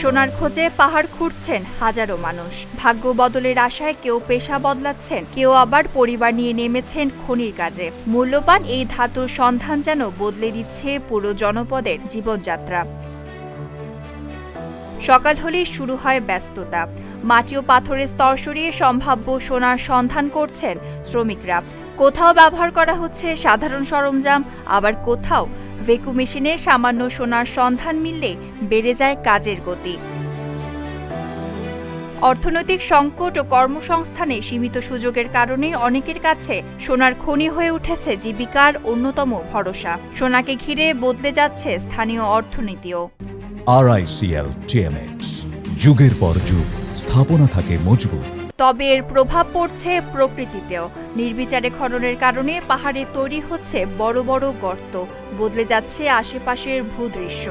সোনার খোঁজে পাহাড় খুঁড়ছেন হাজারো মানুষ। ভাগ্য বদলের আশায় কেউ পেশা বদলাচ্ছেন, কেউ আবার পরিবার নিয়ে নেমেছেন খনির কাজে। মূল্যবান এই ধাতুর সন্ধান যেন বদলে দিচ্ছে পুরো জনপদের জীবনযাত্রা। সকাল হলেই শুরু হয় ব্যস্ততা। মাটি ও পাথরের স্তর সরিয়ে সম্ভাব্য সোনার সন্ধান করছেন শ্রমিকরা। কোথাও ব্যবহার করা হচ্ছে সাধারণ সরঞ্জাম, আবার কোথাও ভ্যাকুম মেশিনে সামান্য সোনার সন্ধান মিললে বেড়ে যায় কাজের গতি। অর্থনৈতিক সংকট ও কর্মসংস্থানে সীমিত সুযোগের কারণে অনেকের কাছে সোনার খনি হয়ে উঠেছে জীবিকার অন্যতম ভরসা। সোনাকে ঘিরে বদলে যাচ্ছে স্থানীয় অর্থনীতিও। RICL TMX, যুগের পর যুগ স্থাপনা থাকে মজবুত। তবে এর প্রভাব পড়ছে প্রকৃতিতেও। নির্বিচারে খননের কারণে পাহাড়ে তৈরি হচ্ছে বড় বড় গর্ত, বদলে যাচ্ছে আশেপাশের ভূদৃশ্য।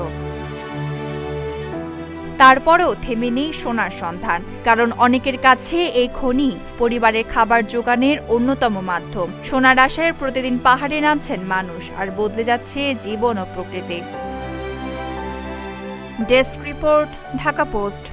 তারপরেও থেমে নেই সোনার সন্ধান, কারণ অনেকের কাছে এই খনি পরিবারের খাবার জোগানের অন্যতম মাধ্যম। সোনার আশায় প্রতিদিন পাহাড়ে নামছেন মানুষ, আর বদলে যাচ্ছে জীবন ও প্রকৃতি। Desk report, Dhaka post.